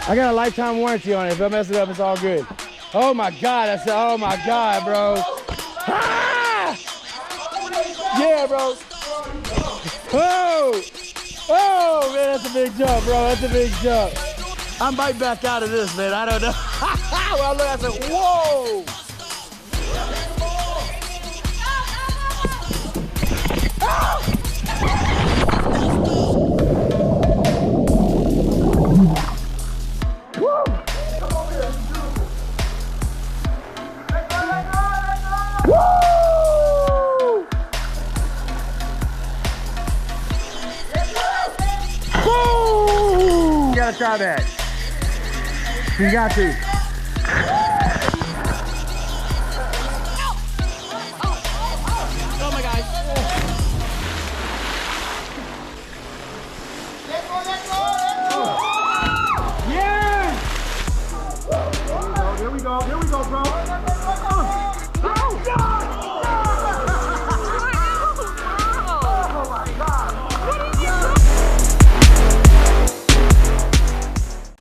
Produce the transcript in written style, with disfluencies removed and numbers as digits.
I got a lifetime warranty on it. If I mess it up, it's all good. Oh my God, I said, oh my God, bro. Ah! Yeah, bro. Oh! Oh, man, that's a big jump, bro. That's a big jump. I might back out of this, man. I don't know. Well, look, I said, whoa! You gotta try that. You got to. Oh my God. Yeah! There we go. There we go.